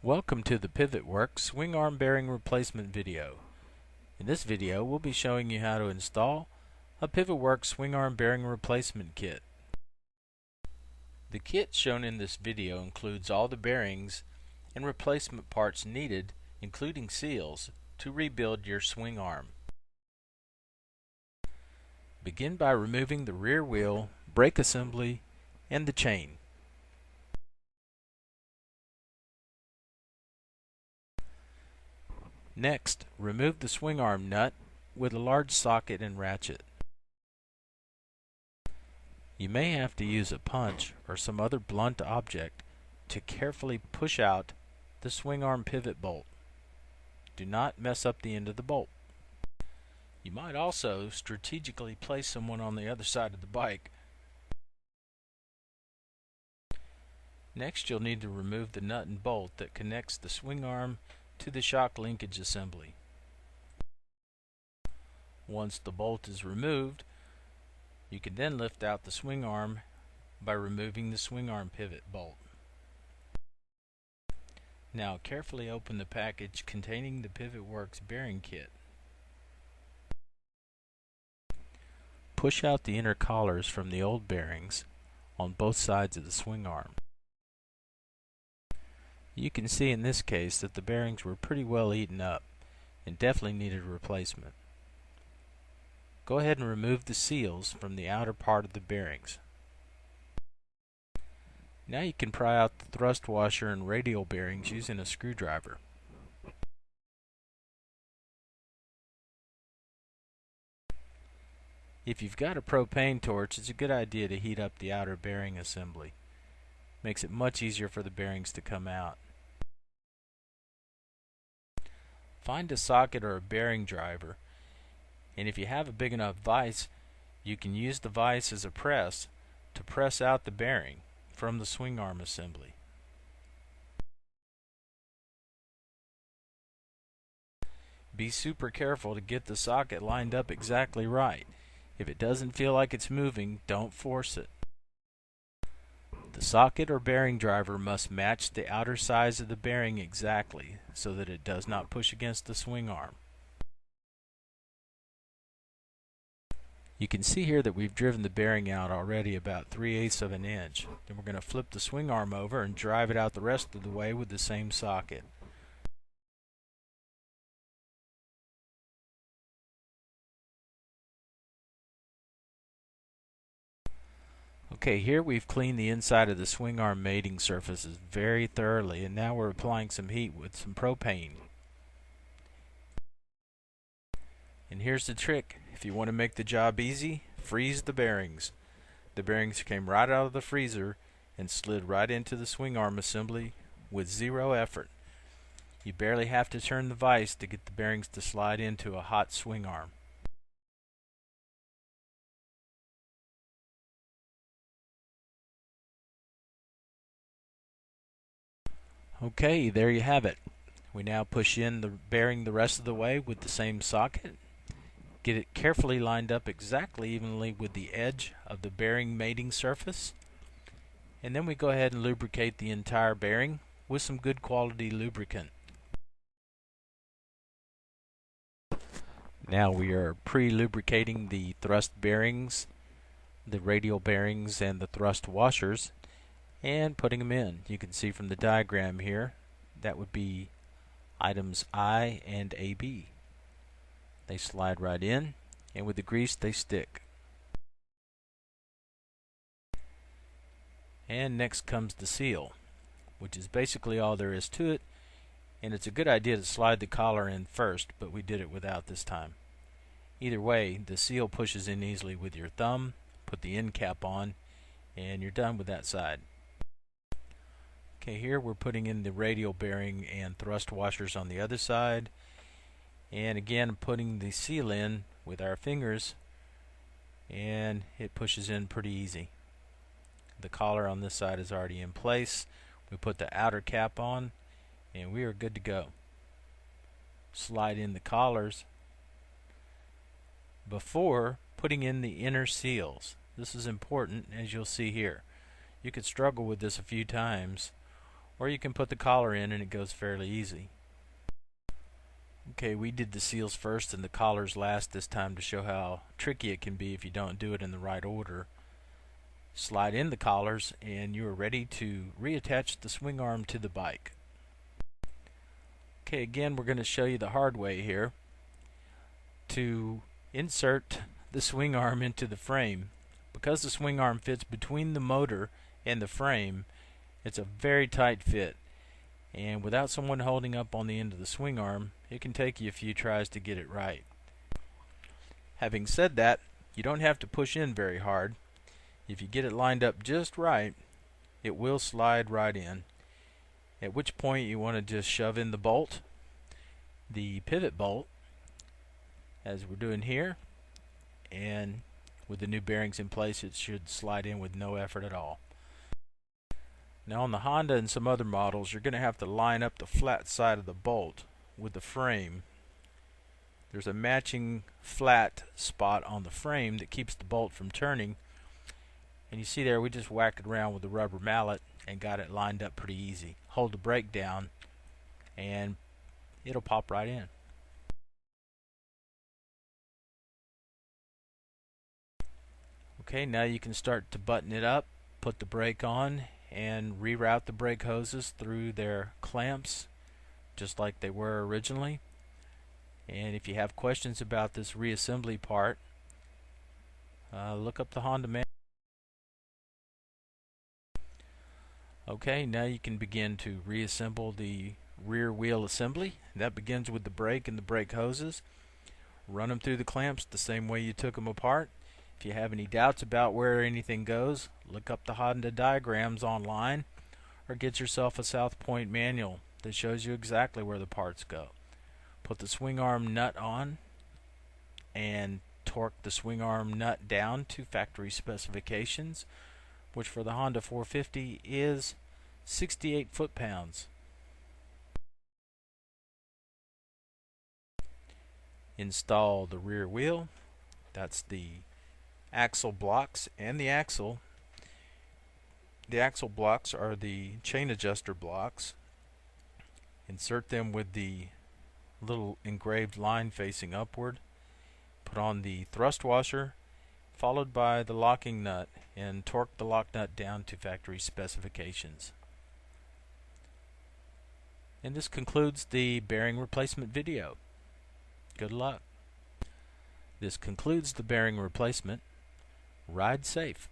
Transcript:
Welcome to the Pivot Works swing arm bearing replacement video. In this video we'll be showing you how to install a Pivot Works swing arm bearing replacement kit. The kit shown in this video includes all the bearings and replacement parts needed, including seals, to rebuild your swing arm. Begin by removing the rear wheel, brake assembly, and the chain. Next, remove the swing arm nut with a large socket and ratchet. You may have to use a punch or some other blunt object to carefully push out the swing arm pivot bolt. Do not mess up the end of the bolt. You might also strategically place someone on the other side of the bike. Next, you'll need to remove the nut and bolt that connects the swing arm to the shock linkage assembly. Once the bolt is removed, you can then lift out the swing arm by removing the swing arm pivot bolt. Now carefully open the package containing the Pivot Works bearing kit. Push out the inner collars from the old bearings on both sides of the swing arm. You can see in this case that the bearings were pretty well eaten up and definitely needed a replacement. Go ahead and remove the seals from the outer part of the bearings. Now you can pry out the thrust washer and radial bearings using a screwdriver. If you've got a propane torch, it's a good idea to heat up the outer bearing assembly. Makes it much easier for the bearings to come out. Find a socket or a bearing driver, and if you have a big enough vise, you can use the vise as a press to press out the bearing from the swing arm assembly. Be super careful to get the socket lined up exactly right. If it doesn't feel like it's moving, don't force it. The socket or bearing driver must match the outer size of the bearing exactly so that it does not push against the swing arm. You can see here that we've driven the bearing out already about 3/8 of an inch. Then we're going to flip the swing arm over and drive it out the rest of the way with the same socket. Okay, here we've cleaned the inside of the swing arm mating surfaces very thoroughly, and now we're applying some heat with some propane. And here's the trick. If you want to make the job easy, freeze the bearings. The bearings came right out of the freezer and slid right into the swing arm assembly with zero effort. You barely have to turn the vise to get the bearings to slide into a hot swing arm. Okay, there you have it. We now push in the bearing the rest of the way with the same socket. Get it carefully lined up exactly evenly with the edge of the bearing mating surface. And then we go ahead and lubricate the entire bearing with some good quality lubricant. Now we are pre-lubricating the thrust bearings, the radial bearings, and the thrust washers, and putting them in. You can see from the diagram here that would be items I and AB. They slide right in, and with the grease they stick. And next comes the seal, which is basically all there is to it, and it's a good idea to slide the collar in first, but we did it without this time. Either way, the seal pushes in easily with your thumb. Put the end cap on, and you're done with that side. Okay, here we're putting in the radial bearing and thrust washers on the other side, and again putting the seal in with our fingers, and it pushes in pretty easy. The collar on this side is already in place. We put the outer cap on, and we are good to go. Slide in the collars before putting in the inner seals. This is important, as you'll see here. You could struggle with this a few times, or you can put the collar in and it goes fairly easy. Okay, we did the seals first and the collars last this time to show how tricky it can be if you don't do it in the right order. Slide in the collars and you are ready to reattach the swing arm to the bike. Okay, again we're going to show you the hard way here. To insert the swing arm into the frame, because the swing arm fits between the motor and the frame, it's a very tight fit, and without someone holding up on the end of the swing arm, it can take you a few tries to get it right. Having said that, you don't have to push in very hard. If you get it lined up just right, it will slide right in, at which point you want to just shove in the bolt, the pivot bolt, as we're doing here, and with the new bearings in place it should slide in with no effort at all. Now on the Honda and some other models, you're going to have to line up the flat side of the bolt with the frame. There's a matching flat spot on the frame that keeps the bolt from turning, and you see there we just whacked it around with a rubber mallet and got it lined up pretty easy. Hold the brake down and it'll pop right in. Okay, now you can start to button it up, put the brake on, and reroute the brake hoses through their clamps just like they were originally. And if you have questions about this reassembly part, look up the Honda manual. Okay, now you can begin to reassemble the rear wheel assembly. That begins with the brake and the brake hoses. Run them through the clamps the same way you took them apart. If you have any doubts about where anything goes, look up the Honda diagrams online or get yourself a South Point manual that shows you exactly where the parts go. Put the swing arm nut on and torque the swing arm nut down to factory specifications, which for the Honda 450 is 68 foot-pounds. Install the rear wheel. That's the axle blocks and the axle. The axle blocks are the chain adjuster blocks. Insert them with the little engraved line facing upward. Put on the thrust washer, followed by the locking nut, and torque the lock nut down to factory specifications. And this concludes the bearing replacement video. Good luck. This concludes the bearing replacement. Ride safe.